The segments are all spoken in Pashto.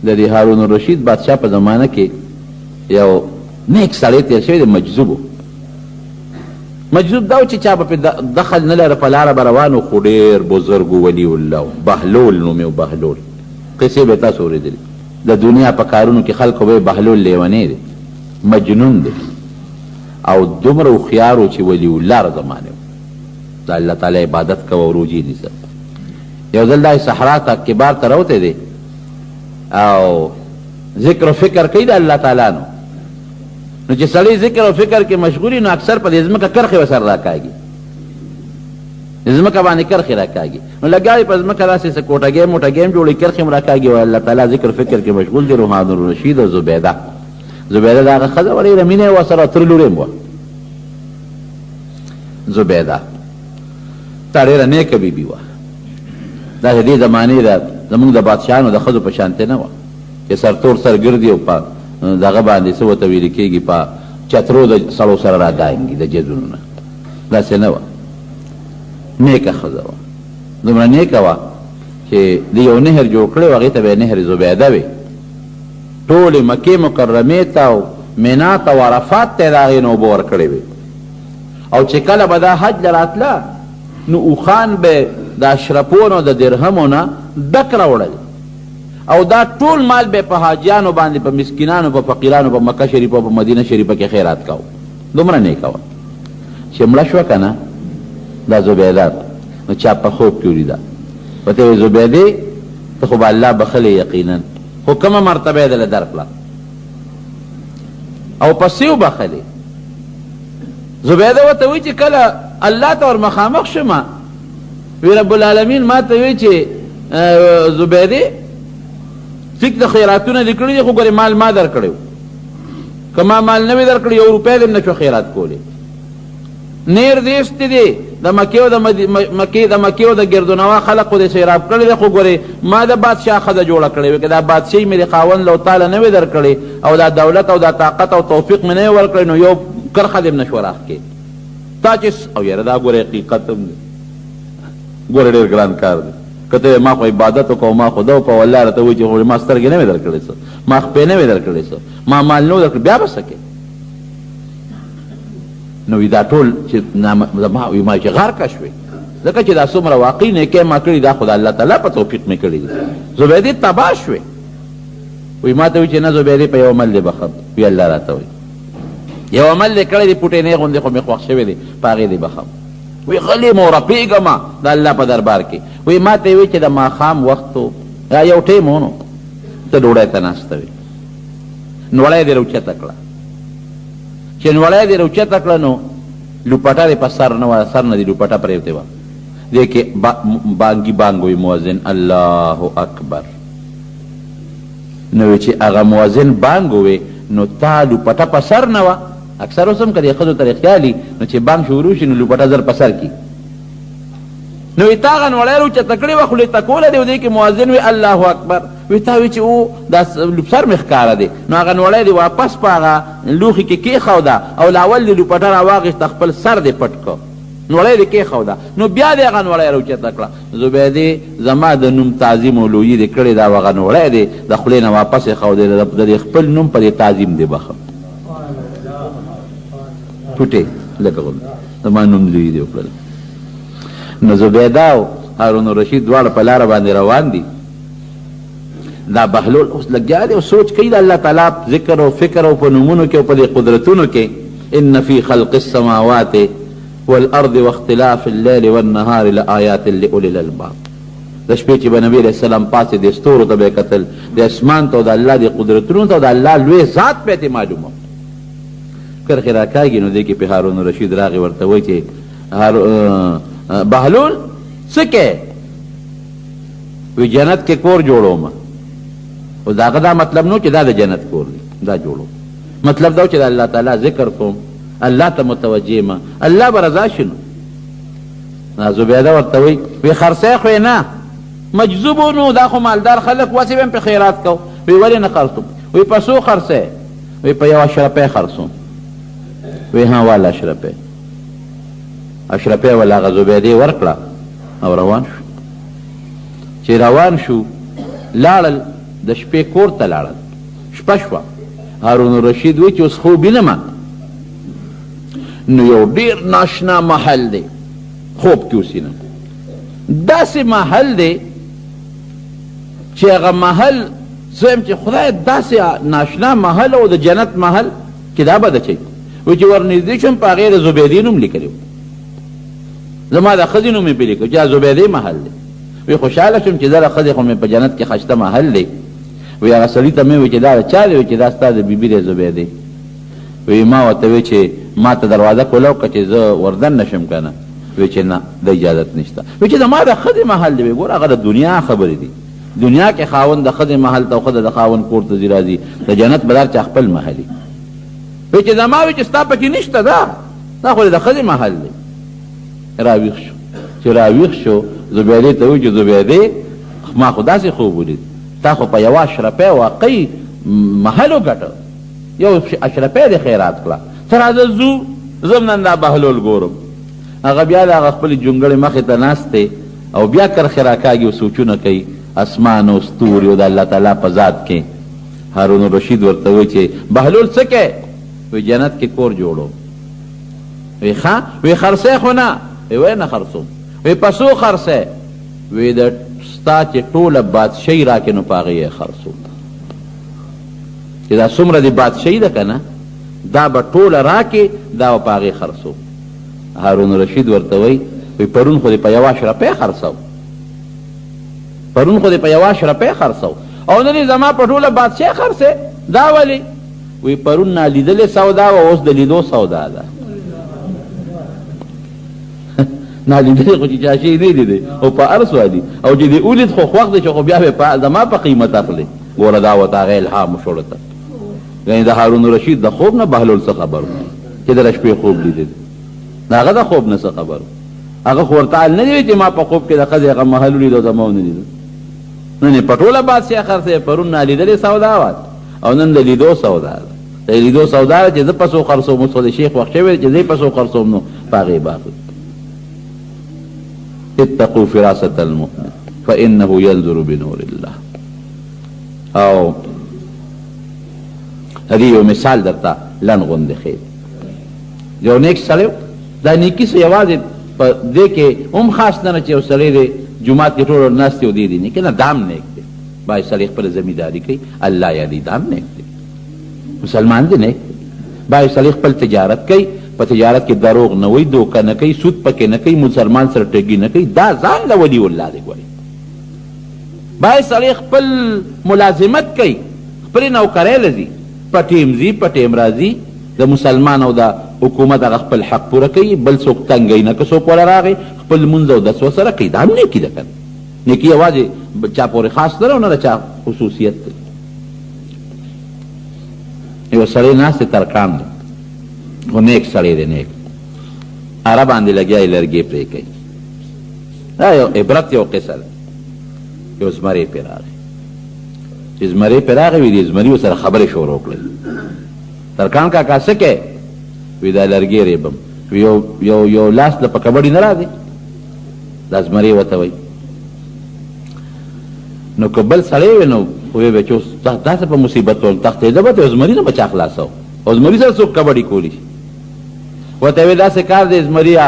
د دې هارون الرشید بادشاه په زمانه کې یو نیک سړی تیر شوی دی مجذوب مجذوب دا و چې چا به پې دخل نه لره په لاره به روان و خو ډېر بزرګ ولی الله بهلول نوم یې بهلول قصې به تاسو اورېدلې د دنیا په کارونو کې خلکو به بهلول لیونی دی مجنون دی او دومره هوښیار و چې ولی الله ر زمانې و د الله تعالی عبادت کوه او روجې نیسه یو ځل دا صحرا ته کبار ته راوتی دی او ذکر و فکر کوي د الله تعالی نو چې سړی ذکر او فکر کې مشغولي نو اکثر په دې ځمکه کرښې ورسره راکاږي ځمکه باندې کرښې راکاږي نو لګیا په ځمکه داسې څه کوټګۍ موټګۍ هم جوړوي کرښې هم راکاږي او الله تعالی ذکر فکر کې مشغول دی هارون الرشید او زبیده د هغه ښځه وه ډېره مینه یې ورسره تره لورې هم وه زبیده تا ډېره نیکه بیبي وه دا د دې زمانې د زموږ د بادشاهانو د ښځو په شانتې نه وه چې سرتور سرګردي او په دغه باندې څه ورته ویل کېږي په چترو د سړو سره را دانګي د جزونو نه داسې نه وه نیکه ښځه وه دومره نیکه وه چې د یو نهر جوړ کړی و هغې ته به یې نهر زبیده وې ټولې مکې مکرمې ته او مینا ته او عرفات ته یې د هغې نه اوبه ورکړې وې او چې کله به دا حج له راتله نو اوښان به د اشرفونو د درهمو نه ډک راوړل او دا ټول مال به په حاجیانو باندې په مسکینانو په فقیرانو په مکه شریفه او په مدینه شریفه کې خیرات کاو دومره نیکه وه چې مړه شوه که نه دا زبیده نو چا په خوب کې ولیده ورته ویې زبیدې ته خو به الله بخلې یقینا خو کومه مرتبه یې دله درکړه او پسې وبخلې زبیده ورته وایي چې کله الله ته ور مخامخ شمه وی رب العالمین ما ته وی چې زبیدې ټیک د خیراتونه دې کړي دي خو ګورې مال ما در کړی و که ما مال نه وي در کړی یو روپۍ دې هم نه شو خیرات کولی نیر دې ایستی دی د مکې او د ګردونوا خلقو دې سیراب کړی دی خو ګورې ما د بادشاه ښځه جوړه کړې وي که دا بادشاهي مې د خاوند لو تعالی نه وي در کړی او دا دولت او دا طاقت او توفیق مې نه وي ورکړی نو یو کرښه دې هم نه شو راښکې تا چې او یاره دا ګورې حقیقت هم دی ګوره ډېر ګران کار دی که ته ما خو عبادت وکړو ما خدا وکړو الله راته وایي چې ما سترګې نه وې در کړې څه ما خپې نه وې در کړې څه ما مال نه و در کړی بیا به څه کوې نو وي دا ټول چې ما چې غرقه شوې ځکه چې دا څومره واقعي نیکۍ ما کړي دا خو د الله تعالی په توفیق مې کړي دي زبیدې تباه شوې وایي ما ته وایي چې نه زبیدې په یو عمل دې بخم وي الله راته وایي یو عمل دې کړی دی پوټې نه غوندې خو مې خوښ شوی دی په هغې دې بخم وی غلی مو رپیږم د الله په دربار کې وی ما ته وی چې د ماښام وخت و یا یو ټیم و نو ته ډوډۍ ته ناسته وې نوړی دې راوچته کړه چې نوړی دې راوچته کړه نو لوپټه دې په سر نه وه سر نه دې لوپټه پرېوتې وه دې کې بانګي بانګ وی مؤذن الله اکبر نو وی چې هغه مؤذن بانګ ووی نو تا لوپټه په سر نه وه اکثر اوس هم که د ښځو ترې خیالي نو چې بانک شروع شي نو لوپټه زر په سر کي نو وي تا هغه نوړی راوچته کړې وه خولې ته کوله دی او دې کې مؤذن وي الله اکبر وي تا وی چې او دا سر مې ښکاره دی نو هغه نوړی دی واپس په هغه لوښي کې کېښوده او لاول دې لوپټه راواغېسته خپل سر دې پټ کړ نوړی دې کېښوده نو بیا دې هغه نوړی راوچته کړه زبیدې زما د نوم تعظیم او لویي دې کړې دا هغه نوړی دی د خولې نه واپس یې ښودې د دې خپل نوم په دې تعظیم دې بخم پټې لکه غوندې زما نوم لوی دی وکړل نو زبیده او هارون الرشید دواړه په لاره باندې روان دي دا بهلول اوس لګیا دی او سوچ کوي د الله تعالی ذکر او فکر او په نومونو کې او په دې قدرتونو کې ان فی خلق السماوات والارض واختلاف الليل والنهار لآیات لأولی الالباب د شپې چې به نبي علیه السلام پاسې د ستورو ته به یې کتل د اسمان ته او د الله د قدرتونو ته او د الله لوی ذات به یې معلومه کرښې راکاږي نو دې کې پې هارون الرشید راغی ورته وایي چې بهلول څه کې وی جنت کې کور جوړوم او د هغه دا مطلب نو چې دا د جنت کور دی دا جوړو مطلب دا چې د الله تعالی ذکر کوم الله ته متوجه یم الله به رضا شنو زبیده ورته وی خرڅی خو یې نه مجذوبو نو دا خو مالدار خلک واسې به هم پې خیرات کو وی ولې نه خرڅوم وی په څو خرڅی وی په یو اشرپی خرڅوم وی ها والا اشرپی اشرپی والا هغه زبیدې ورکړه او روان شو چې روان شو لاړل د شپې کور ته لاړل شپه شوه هارون الرشید وی چې اوس خوب وینمه نو یو ډیر ناشنا محل دی خوب کې اوسینم داسې محل دی چې هغه محل زه یم چې خدای داسې ناشنا محل او د جنت محل کې دا به د چی وی چې ورنږدې شوم په هغې د زبیدې نوم لیکلی و زما د ښځې نوم مې پرې لیکلی چې دا زبیدې محل دی وی خوشحاله شوم چې دا د ښځې خو مې په جنت کې ښایسته محل دی وی هغه سړي ته مې وی چې دا د چا دی وی چې دا ستا د بیبي دی زبیدې وی ما ورته وی چې ما ته دروازه کولاو که چې زه وردن نشم که نه وی چې نه د اجازت نشته وی چې زما د ښځې محل دی وی ګوره هغه د دنیا خبرې دي دنیا کې خاوند د ښځې محل ته او ښځه د خاوند کور ته ځي راځي د جنت به دار چا خپل محلي وی چې زما وی چې ستا پکې نشته دا خو د ښځې محل دی راویښ شو چې راویښ شو زبیدې ته وی چې زبیدې ما خو داسې خوب ولید تا خو په یوه اشرفۍ واقعي محل وګټه یو اشرفۍ دې خیرات کړه ته راځه ځو زم نن دا بهلول ګورم هغه بیا د هغه خپلې جونګړې مخې ته ناست دی او بیا کرښې راکاږي او سوچونه کوي اسمان او ستوري او د الله تعالی په ذات کې هارون الرشید ورته وی چې بهلول څه کوې وی جنت کې کور جوړو وی ښه وی خرڅی خو نه وی نه خرڅوم وی پسو خرڅی وی د ستا چې ټوله بادشاهي راکې نو په هغې یې خرڅوم چې دا څومره د بادشاهي ده که نه دا به ټوله راکې دا به په هغې خرڅوم هارون الرشید ورته وی پرون خو دې په یوه اشرفۍ خرڅو پرون خو دې په یوه اشرفۍ خرڅو او نن یې زما په ټوله بادشاهي خرڅې دا ولې وی پرون نالیدلې سودا وه اوس د لیدو سودا ده نالیدلې خو چې چا شی نه لیدی او په هر سوالي او چې دې ولید خو خوښ دی چې خو بیا به زما په قیمت اخلي ګوره دا ورته هغه الهام وشوړه ته یعنې د هارون الرشید د خوب نه بهلول څه خبر و چې د شپې خوب لیدی د هغه د خوب نه څه خبر و هغه خو ورته نه دی چې ما په خوب کې د ښځې هغه محل ولید او زما ونه لیده نن یې په ټوله بادشاهي خرڅوي پرون نالیدلې سودا وه او نن د لیدو سودا ده د لیدو سودا ده چې زه پسو خرڅوم اوس خو د شیخ وخت شوی چې زه یې پسو خرڅوم نو په هغې باخلي اتقوا فراسة المؤمن فإنه ينظر بنور الله او هغې یو مثال درته لنډ غوندې ښیي یو نیک سړی دا نیکي څه یوازې په دې کې هم خاص نه چې یو سړی دی جومات کې ټول ور ناست دی او دې دی نیک نه دام نیک دی باید سړی خپله زمینداري کوي الله یادي دام نیک دی مسلمان دی نیک دی باید سړی خپل تجارت کوي په تجارت کې دروغ نه وي دوکه نه کوي سود پکې نه کوي مسلمان سره ټګي نه کوي دا ځان له ولي الله دی ګورئ باید سړی خپل ملازمت کوي خپلې نوکرۍ له ځي په ټیم ځي په ټیم راځي د مسلمان او د حکومت هغه خپل حق پوره کوي بل څوک تنګوي نه که څوک وله راغی خپل لمونځ او دس ورسره کوي دا هم نیکي ده که نیکي یوازې چا پورې خاص نه ده او نه د چا خصوصیت دی یو سړی ناست دی ترکان دی خو نیک سړی دی نیک اره باندې لګیا یې لرګې پرې کوي دا یو عبرت یو قصه ده یو زمری پرې راغی چې زمری پرې راغی وي دې زمري ورسره خبرې شروع کړې ترکان کاکا څه کوې وی دا لرګې ریبم یو لاس له په کبډي نه راځي دا زمري ورته وایي نو که بل سړی وي نو وی به چې داسې په مصیبت وم تښتېده به ته زمري نه به چا خلاصو او زمري سره څوک کبډي کولی شي ورته وی داسې کار دی زمریا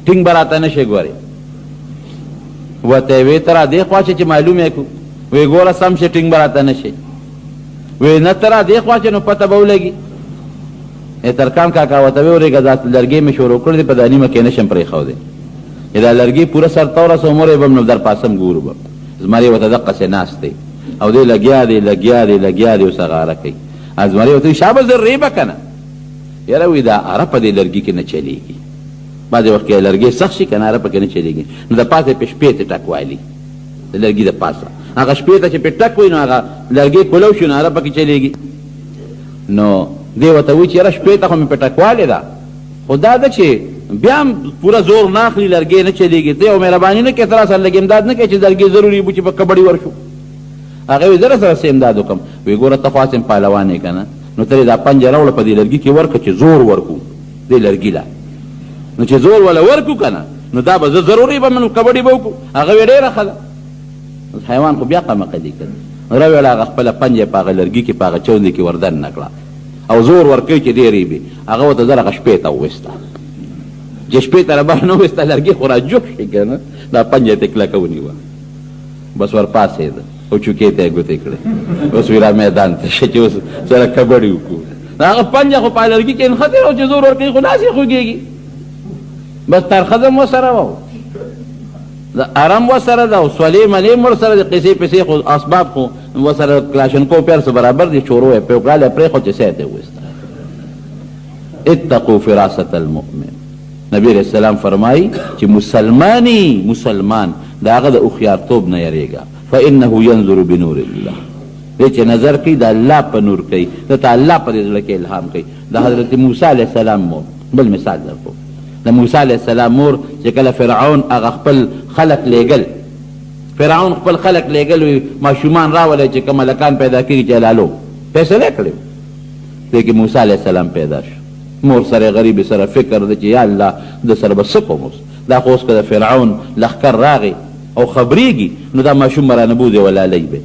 ټینګ به راته نه شي ګورې ورته وی ته را دې خوا چې معلوم یې کړو وی ګوره سم شي ټینګ به راته نه شي وی نه ته را دې خوا چې نو پته به ولګي ترکان کاکا ورته وی ورېږه دا لرګې مې شروع کړې دي په دا نیمه کې نشم پرېښودی دا لرګې پوره سر ته ورسه عمر یې بم نو در پاسم ګورو به زمري ورته دقسې ناست دی او دی لګیا دی ورسه غاره کوي زمري ورته وي شابه زه ریبه که نه یاره وی دا اره په دې لرګي کې نه چلیږي بعضې وخت کې لرګی سخت شي که نه اره پکې نه چلیږي نو د پاسه پې شپې ته ټک والي د لرګي د پاسه هغه شپې ته چې پې ټک وي نو هغه لرګی کولو شي نو اره پکې چلیږي نو دی ورته وایي چې یاره شپې ته خو مې په ټکوالې ده خو دا ده چې بیا هم پوره زور نه اخلي لرګی نه چلیږي ته یو مهرباني نه کوې ته را سره لږ امداد نه کوې چې لرګی ضروري وي چې په کبډي ورشو هغې وایي زه را سره څه امداد وکړم وایي ګوره ته خو هسې پهلوان یې که نه نو ته یې دا پنجه راوړه په دې لرګي کې ورکړه چې زور ورکړو دې لرګي له نو چې زور وله ورکړو که نه نو دا به زه ضروري به من کبډي به وکړو هغه وایي ډېره ښه ده حیوان خو بیا قمقه دی که رویل هغه خپله پنجه په هغه لرګي کې په هغه چوندې کې وردن نه کړه او زور ورکوي چې دی ریبي هغه ورته زر هغه شپې ته وویسته چې شپې ته رابر نه وویسته لرګي خو راجوخ شي که نه دا پنجه یې کلکه ونیوه بس ورپاسېده او چوکې ته یې ګوتې کړې اوس وی را میدان ته شه چې اوس سره کبډي وکړو د هغه پنجه خو په لرګي کې نښتې او چې زور ورکوي خو داسې خوږېږي بس ترخه هم ورسره وه د ارم ورسره ده او سولې ملې هم ورسره د قیسې پیسې خو اسباب خو ورسره کلاشنکو پیرسو برابر دي چورو یې پرې وکړله پرېښود چې سیت یې وویسته اتقوا فراست المؤمن نبی علیہ السلام فرمایي چې مسلمان د هغه د هوښیارتوب نه یریږه فانه ینظر بنور الله دی چې نظر کوي د الله په نور کوي دته الله په دې زړه کې الهام کوي د حضرت موسی علیه السلام مور بل مثال درکو د موسی علیه السلام مور چې کله فرعون هغه خپل خلق لیږل فرعون خپل خلق لیږل وي ماشومان راولی چې که ملکان پیدا کېږي چې لالو فیصله کړې دی کې موسی علیه السلام پیدا شو مور سره غریب سره فکر دی چې یا الله د سره به څه کوم اوس دا خو اوس که د فرعون لښکر راغی او خبریږي نو دا ماشوم به رانبوځي ولالی به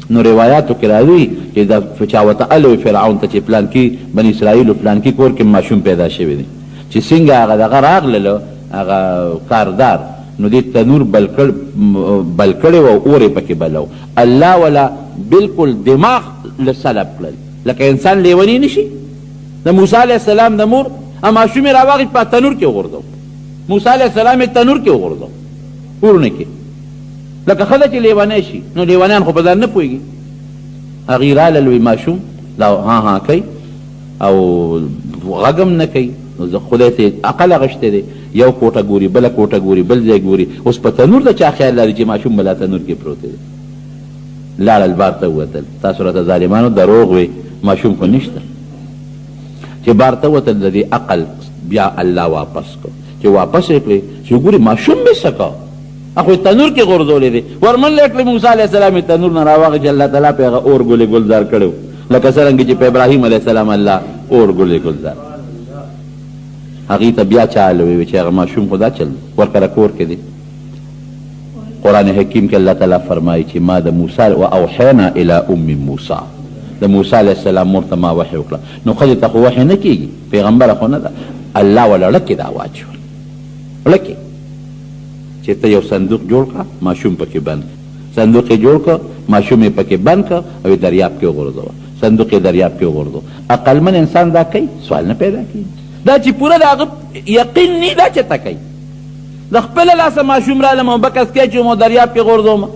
نو روایاتو کې راځي چې دا چا ورته الوی فرعون ته چې پلانکي بني اسرائیلو پلانکي کور کې ماشوم پیدا شوی دی چې څنګه هغه دغه راغلله هغه کاردار نو دې تنور بل کړی و اور یې پکې بلو الله ولا بالکل دماغ له سلب کړل لکه انسان لیونی نشي د موسی علیه السلام د مور ماشوم یې راواخېست په تنور کې وغورځو موسی علیه السلام یې تنور کې وغورځو اورونه کې لکه ښځه چې لیونی شي نو لیونیان خو په ځان نه پوهېږي هغې راله لوی ماشوم دا ها کوي او غږ هم نه کوي نو زه خدای ته عقل اغشتی دی یو کوټه ګوري بله کوټه ګوري بل ځای ګوري اوس په تنور د چا خیال لري چې ماشوم به لا تنور کې پروت دی لاړل بار ته ووتل تاسو راته ظالمانو دروغ وی ماشوم خو نشته چې بار ته وتل د دې عقل بیا الله واپس کړ چې واپس یې کړې چې ګوري ماشوم مې څه کو هغه تنور کې غورځولی دی ورمنډه یې کړې موسی علیه السلام یې تنور نه راواغې چې الله تعالی په هغه اور ګلې ګلزار کړی و لکه څرنګه چې په ابراهیم علیه السلام الله اور ګلې ګلزار هغې ته بیا چا الوی چې هغه ماشوم خو دا چل ورکره کور کې دی قرآن حکیم کې الله تعالی فرمایي چې ما د موسی و اوحینا الی ام موسی د موسی علیه السلام مور ته ما وحی وکړه نو ښځې ته خو وحی نه کېږي پیغمبره خو نه ده الله وله ړکې دا واچول ړکې چې ته یو صندوق جوړ کړه ماشوم پکې بند صندوق یې جوړ کړه ماشوم یې پکې بند کړه او یې دریاب کې وغورځوه صندوق یې دریاب کې وغورځو عقلمن انسان دا کوي سوال نه پیدا کېږي دا چې پوره د هغه یقین نی دا چېرته کوي د خپله لاسه ماشوم رالم او بکس کې اچوم او دریاب کې غورځوم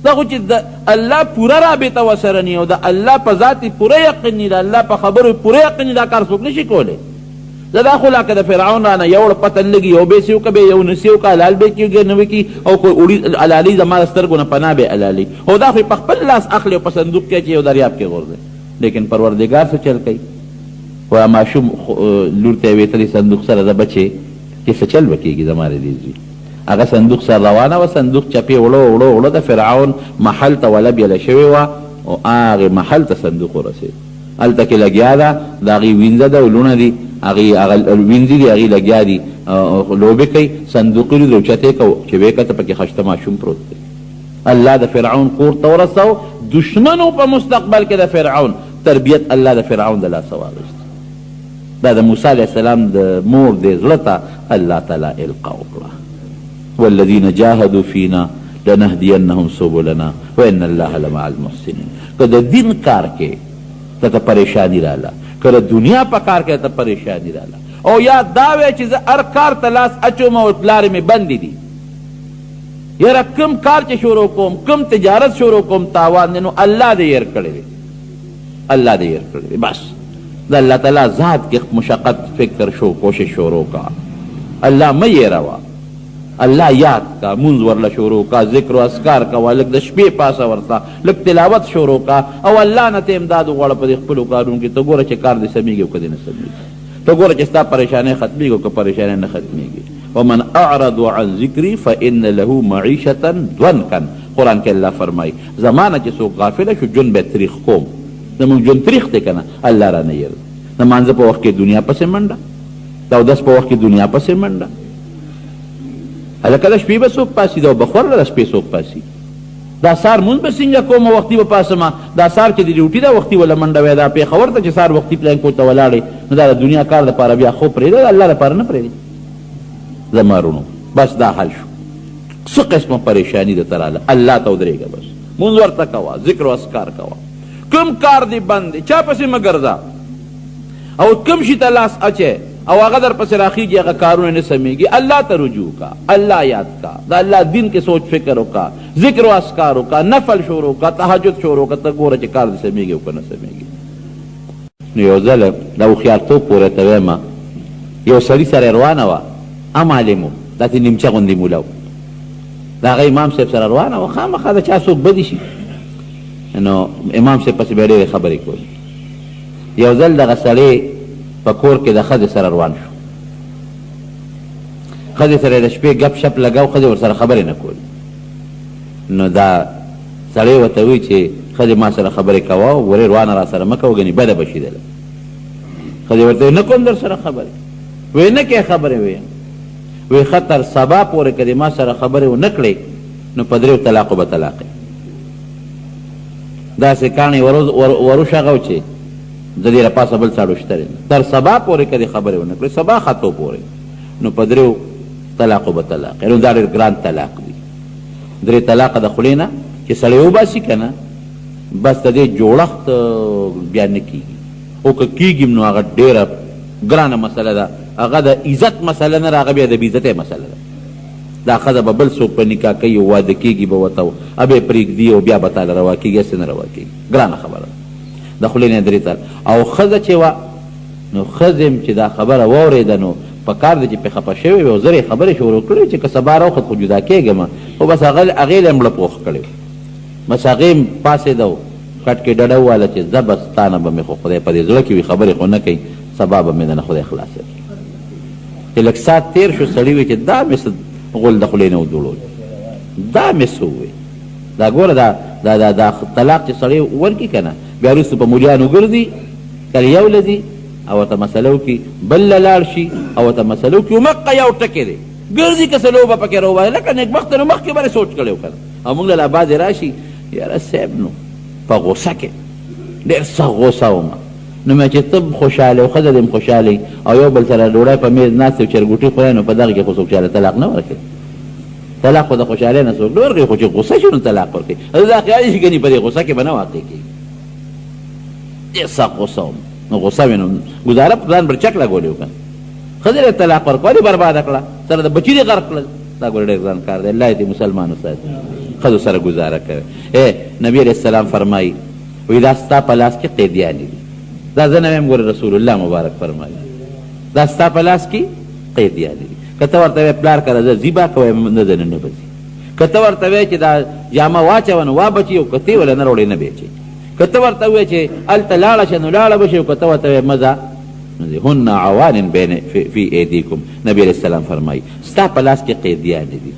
دا خو چې د الله پوره رابطه ورسره نی او د الله په ذات پوره یقین نی د الله په خبرو پوره یقین نی دا کار څوک نشي کولی دا خو لکه د فرعون رانه یو پتن لګي یو بیسې وکړه به یو نسي وکړه حلال به کېږي نه وکړي او خو وړي حلالي زما د سترګو نه پناه به حلالي او دا خو په خپل لاس اخلي او په صندوق کې اچوي او دریاب کې غورځوي لیکن پروردګار څه چل کوي و ماشوم لور ته یې ویتلي صندوق سره د بچې چې څه چل به کېږي زما د دې زوی هغه صندوق سره روانه وه صندوق چپې وړو د فرعون محل ته وله بیله شوې وه او هغې محل ته صندوق ورسېد هلته کې لګیا ده د هغې وینځه ده او لوڼه دي هغې وینځي دي هغې لګیا دي لوبې کوي صندوق یې اوچتې کو چې ویې کته پکې خشته ماشوم پروت دی الله د فرعون کور ته ورسو دشمنو په مستقبل کې د فرعون تربیت الله د فرعون د لاسه واخیست دا د موسی علیه السلام د مور د زړه ته الله تعالی القا وکړه والذین جاهدوا فینا لنهدینهم سبلنا وان الله لمع المحسنین که د دین کار کې ته پریشانی راله که د دنیا په کار کې ته پریشانی راله او یا دا وی چې زه هر کار ته لاس اچوم او لارې مې بندې دي یاره کم کار چې شروع کوم کم تجارت شروع کوم تاوان دی نو الله دې هېر کړی دی الله دې هېر کړی دی بس د الله تعالی ذات کې مشقت فکر شو کوشش شروع کا الله مه هېروه الله یاد کا مونځ ورله شروع کا ذکر و اذکار کوه لږ د شپې پاسه ورته لږ تلاوت شروع کا او الله نه ته امداد وغواړه په دې خپلو کارونو کې ته ګوره چې کار دې سمیږي او که دې نه سمیږي ته ګوره چې ستا پریشانۍ ختمیږي او که پریشانۍ نه ختمیږي ومن اعرض عن ذکری فان له معیشة ضنکا قرآن کې الله فرمایي زما نه چې څوک غافله شو ژوند به تریخ کوم زموږ ژوند تریخ دی که نه الله رانه یېر د مانځه په وخت کې دنیا پسې منډه د اودس په وخت کې دنیا پسې منډه هلکه د شپې به څوک پاسي د بخور له شپې څوک پاسي دا سار مونږ به څنګه کوم وختي به پاسمه دا سار چې د ډیوټي دا وختي ولا منډه وای دا پېښور ته چې سار وختي پلان کو ته ولاړې نو دا د دنیا کار لپاره بیا خو پرېږده د الله لپاره نه پرېږدي زما رونو بس دا حل شو څه قسمه پریشاني درته راله الله ته ودرېږه بس مونځ ورته کوه ذکر و اذکار کوه کوم کار دی بند دی چا پسې مه ګرځه او کوم شي ته لاس اچې او هغه در پسې راخیږي هغه کارونه نه سمیږي الله ته رجوع کا الله یاد کا د الله دین کې سوچ فکر وکا ذکر و اذکار وکا نفل شروع کا تهجد شروع کا ته ګوره چې کار دې سمیږي او که نه سمیږي نو یو ځل د هوښیارتوب پورې ته وایم یو سړي سره روانه وه هم عالم و داسې نیمچه غوندې موله و د هغه امام صاحب سره روانه وه خامخا د چا څوک بدي شي نو امام صاحب پسې بیا ډېرې خبرې کولې یو ځل دغه سړی په کور کې د ښځې سره روان شو ښځې سره د شپې ګپ شپ لګاو ښځې ورسره خبرې نه کولې نو دا سړی ورته وایي چې ښځې ما سره خبرې کوه ورې روانه را سره مه کوه ګنې بده به شي دله ښځې ورته نه کوم در سره خبرې وی نه کې خبرې ویم وی ښه تر سبا پورې که دې ما سره خبرې ونه کړې نو په دریو طلاقو به طلاقې داسې کاڼې وروشغو چې د دې لپاسه بل څاړو شته تر سبا پورې که دې خبرې ونه کړې سبا خطو پورې نو په دریو طلاقو به طلاقې نو دا ډېر ګران طلاق دی درې طلاقه د خولې نه چې سړی وباسي که نه بس د دې جوړښت بیا نه کېږي او که کېږي نو هغه ډېره ګرانه مسله ده هغه د عزت مسله نه هغه بیا د بېعزتۍ مسله ده دا ښځه به بل څوک په نکاح کوي او واده کېږي به ورته ا به یې پرېږدي او بیا به تاله روا کېږي هسې نه روا کېږي ګرانه خبره ده د خولې نه درې تل او ښځه چې وه نو ښځې چې دا خبره واورېده نو په کار دی چې پې خفه شوې وې او زر یې خبرې شروع کړې چې که سبا راوخت خو جدا کېږم خو بس هغې له مړه پوخ کړی بس هغې پاسېده و کټ کې ډډه وواله چې زه بس تا نه به مې خو خدای په دې زړه کې وي خبرې خو نه کوي سبا به مې د نه خدای خلاصوي چې لږ ساعت تېر شو سړي وی چې دا مې څه غول د خولې نه وځوړول دا مې څه ووی دا ګوره دا طلاق چې سړی ورکړي که نه بیا وروسته په مولیانو ګرځي کله یو له ځي او ورته مسله وکړي بل له لاړ شي او ورته مسله وکړي مقه یو ټکې دی ګرځي که څه لوبه پکې راوباسي لکه نېکبخته نو مخکې به سوچ کړی و که نه او موږ له بعضې راشي یاره صاحب نو په غوسه کې ډېر سخت غوسه وم نو مې چې ته خوشحاله او ښځه دې هم خوشحاله او یو بل سره ډوډۍ په میز ناست او چرګوټي خورئ نو په دغه کې خو څوک چاله طلاق نه ورکوي طلاق خو د خوشحالۍ نه څوک نه ورکوي خو چې غوسه شي نو طلاق ورکوي دا خیال شي ګنې په دې غوسه کې به نه واقع کېږي ډېر سخت غوسه وم نو غوسه وې نو ګزاره په ځان بر چک لګولې و که نه ښځې له طلاق ورکړه ولې برباده کړه سره د بچي دې غرق کړل دا ګوره ډېر ګران کار دی الله دې مسلمانو ساتي ښځو سره ګزاره کوي نبي علیه السلام فرمایي وایي دا ستا په لاس کې قیدیانې دي دا زه نه ویم ګوره رسول الله مبارک فرمایي دا ستا په لاس کې قیدیانې دي که ته ورته وایې پلار کله زه ځي به که وایم نه زه نه به ځي که ته ورته وایې چې دا جامه واچوه نو وابچي او که ته وله نه راوړې نه به یې که ته ورته وایې چې هلته لاړه شه نو لاړه به شي او که ته ورته وایې مه ځه هن عوان بین فی ایدیکم نبی علیه السلام فرمایي ستا په لاس کې قیدیانې دي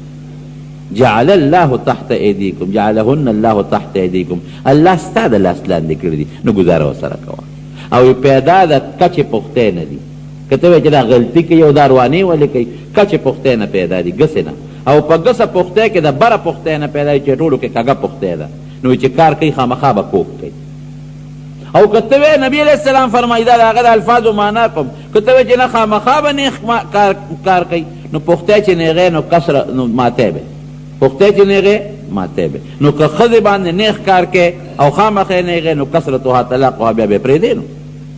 جعل الله تحت ایدیکم جعلهن الله تحت ایدیکم الله ستا د لاس لاندې کړي دي نو ګزاره ورسره کوه او پیدا د کچې پختې نه دي که ته وایې چې دا غلطي کوي او دا روانې ولې کوي کچې پختې نه پیدا دي ګسې نه او په ګسه پختې کې د بره پختې نه پیدا دي چې ټولو کې کږه پختې ده نو چې کار کوي خامخا به کوک کوي او که ته وایې نبي علیه السلام فرمایي دا د هغه د الفاظو معنا کوم که ته وایې چې نه خامخا به نیغ کار کوي نو پختې چې نیغې نو کسره نو ماتې به پختې چې نیغې ماتې به نو که ښځې باندې نیغ کار کوي او خامخې نیغې نو کثرتها طلاقها بیا به پرېږدې نو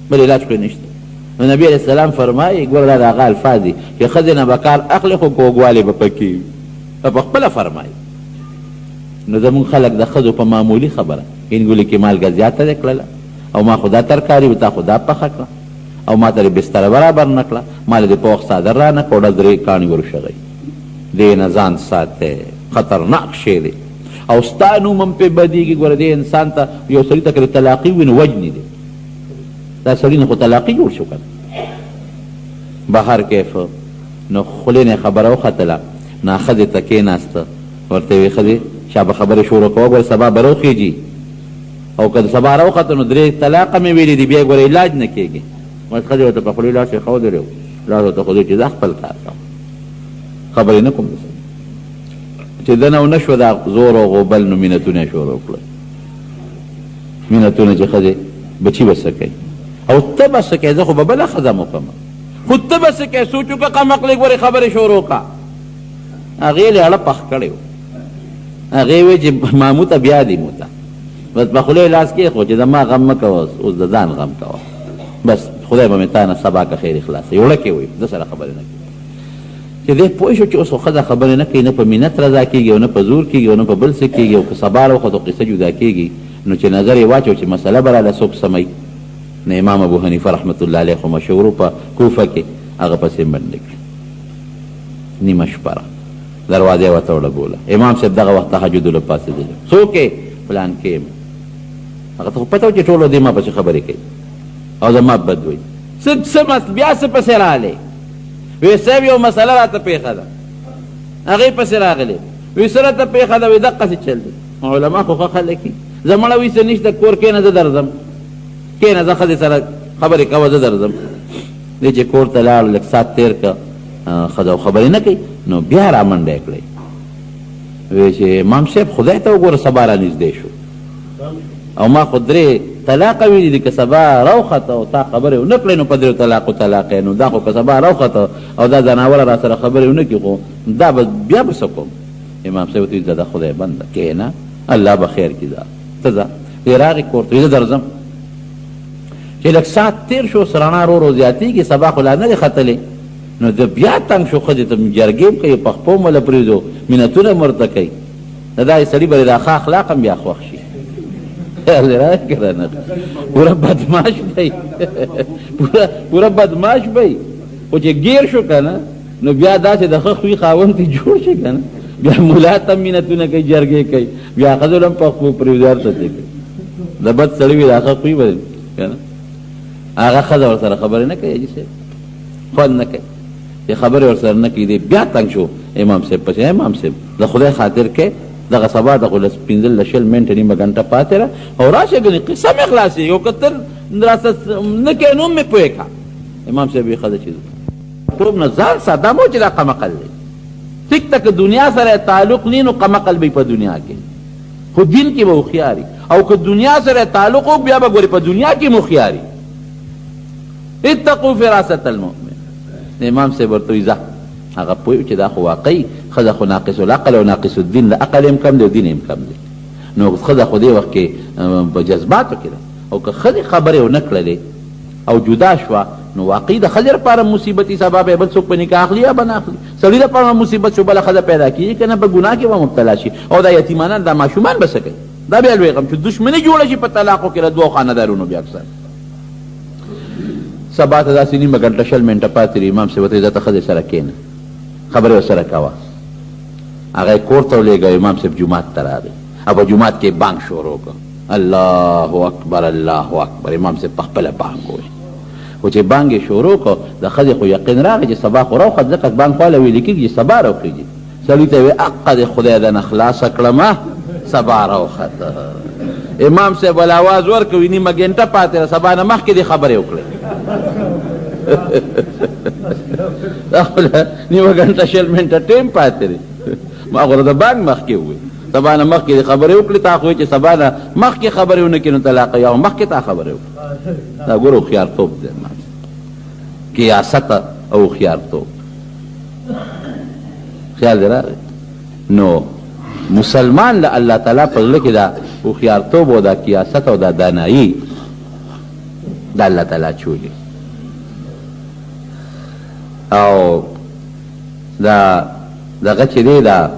بل علاج کوي نشته نو نبي علیه السلام فرمایي ګوره دا د هغه الفاظ دي چې ښځې نه به کار اخلي خو کوږوالی به پکې وي په خپله فرمایي نو زمونږ خلک د ښځو په معمولي خبره هندګولي کې مالګه زیاته دی کړله او ما خو دا ترکاري و تا خو دا پخه کړه او ما ته دې بستره برابر نه کړه ما له دې په وخت څادر را نه کړه درې کاڼي ورشغئ دې نه ځان ساتی خطرناک شی دی او ستا نوم هم پې بدېږي ګوره دې انسان ته یو سړي ته که طلاقي وي نو وجنې دی دا سړي نه خو طلاقي جوړ شو که نه بهر کیف نو خولې نه خبره وختله نه ښځې ته کېناسته ورته ویې ښځې شا به خبرې شروع کوه ګوره سبا به راوخېږي او که سبا راوخته نو درې طلاقه مې ویلې دي بیا ګوره علاج نه کېږي بس ښځې ورته په خولې لاس یې ښودلی لاس ورته ښودی چې زه خپل کار کوم خبرې نه کوم چې چې دنه ونه شو دا زور او غوبل نو مینتونه شروع کړل مینتونه چې ښځې بچي به څه کوي او ته به څه کوې زه خو به بله ښځه وکړم خو ته به څه کوې سوچ وکړه قمقلې ګورې خبرې شروع کړه هغې یې اړه پخ کړی و هغې وی چې مامو ته بیا دې مو ته بس په خولې لاس کېښود چې زما غم مه کوه اوس د ځان غم کوه بس خدای به مې تا نه سبا که خیر خلاصوي وړه کې وی ده سره خبرې نه کوي چې دی پوه شو چې اوس خو ښځه خبرې نه کوي نه په مینت رضا کېږي او نه په زور کېږي او نه په بل څه کېږي او که سبا راوخت قصه جدا کېږي نو چې نظر یې واچو چې مسله به راله څوک سموي نو امام ابو حنیفه رحمت الله علیه خو مشهور په کوفه کې هغه پسې منډې کړي نیمه شپه را دروازې ورته وړبوله امام صاحب دغه وخت تهجد له پاڅېدلی څوک یې پلان کې یم هغه ته خو پته و چې ټولو دې ما پسې خبرې کوي او زما بد وایي بیا څه پسې راغلی وی صاحب یو مسله راته پېښه ده هغې پسې راغلی وی څه راته پېښه ده وی دقسې چل دی علما خو ښه خلک دي زه مړه وي څه نشته کور کښېنه زه درځم کښېنه زه ښځې سره خبرې کوه زه درځم دی چې کور ته لاړ لږ ساعت تېر که ښځه خبرې نه کوي نو بیا را منډه یې کړی وی چې امام صاحب خدای ته وګوره سبا را نږدې شو او ما خو درې طلاقه ویلي دي که سبا راوخته او تا خبرې ونه کړې نو په درېو طلاقو طلاق یې نو دا خو که سبا راوخته او دا ځناوره را سره خبرې ونه کړي خو دا به بیا به څه کوم امام صاحب ورته ویل زه د خدای بنده کښېنه الله به خیر کړي ځه ته ځه دی راغې کور ته زه درځم چې لږ ساعت تېر شو رڼا ورو ورو زیاتېږي سبا خو لا نه دی ختلی نو د بیا تنګ شو ښځې ته جرګې هم کوي پخپو هم له پرېږدو مینتونه هم ورته کوي د داسې سړي به د ښه اخلاق هم بیا خوښ شي پورا بدماش بھئی پورا بدماش بھئی خو چې گیر شو که نه نو بیا داسې د ښه خوی خاوند ته جوړ شي که نه بیا ملا ته هم مینتونه کوي جرګې کوي بیا ښځو له هم پخپو پرېږدو هر څه کوي د بد سړي وي د ښه خوی به که نه هغه ښځه ورسره خبرې نه کوي حاجي صاحب خوند نه کوي چې خبرې ورسره نه کوي دی بیا تنګ شو امام صاحب پسې امام صاحب د خدای خاطر کې دغه سبا دغه پنځه له شل منټه نیمه ګنټه پاتې ده او راشه ګنې قصه مې خلاصېږي او که ته راسه نه کوې نو مې پوه کړه امام صاحب یې ښځه چې توب نه ځان ساته دا مو چې دا قمقل دی ټیک ته که دنیا سره تعلق نی نو قمقل به په دنیا کې خو دین کې به هوښیاري او که دنیا سره تعلق و بیا به ګورې په دنیا کې هوښیاري اتقوا فراست المؤمن امام صاحب ورته وایي ځه هغه پوه چې دا خو واقعي ښځه خو ناقص العقل او ناقص الدین د عقل هم کم دی او دین هم کم دی نو ښځه خو دې وخت کې په جذباتو کې ده او که ښځې خبرې ونه کړلې او جدا شوه نو واقعي د ښځې لپاره مصیبتي سبب یې بل څوک په نکاح اخلي یا به نه اخلي سړي لپاره مصیبت شو بله ښځه پیدا کېږي که نه په ګناه کې به مبتلا شي او دا یتیمانان دا ماشومان به څه کوي دا بیا لوی غم چې دښمني جوړه شي په طلاقو کې له دوو خاندارونو بیا اکثر سبا ته داسې نیمه ګنټه شل منټه پاتې دی امام صاحب ورته وایي ځه ته ښځې سره کښېنه خبرې ورسره کوه هغه یې کور ته ولېږه امام صاحب جومات ته راغی او په جومات کې بانګ شروع کړ الله اکبر الله اکبر امام صاحب په خپله بانګ ووایي خو چې بانګ یې شروع کړ د ښځې خو یقین راغی چې سبا خو راوخت ځکه بانګ خواله ویلې کېږي چې سبا راوخېږي سړي ته یې وایي اقه دې خدای دنه خلاصه کړمه سبا راوخت امام صاحب ول اواز ورکوي نیمه ګنټه پاتې ده سبا نه مخکې دې خبرې وکړې نیمه ګنټه شل منټه ټیم پاتې دی ما خو د بانک مخکې ووایي سبا نه مخکې دې خبرې وکړې تا خو چې سبا نه مخکې خبرې ونه کړي نو طلاق یا مخکې تا خبرې وکړې دا ګوره هوښیارتوب دی کیاست او هوښیارتوب خیال دی راغی نو مسلمان له الله تعالی په زړه کې دا هوښیارتوب او دا کیاست او دا دانایي دا الله تعالی چولي او دا دغه چې دی دا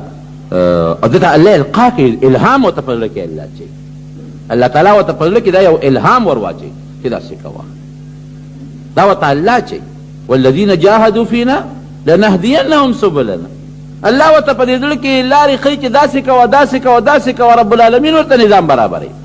او دته الله القا کې الهام ورته په زړه کې الله چې الله تعالی ورته په زړه کې دا یو الهام ور واچوي چې داسې کوه دا ورته الله چې والذین جاهدوا فینا لنهدینهم سبلنا الله ورته په دې زړه کې لارې ښیي چې داسې کوه داسې کوه داسې کوه رب العالمین ورته نظام برابروي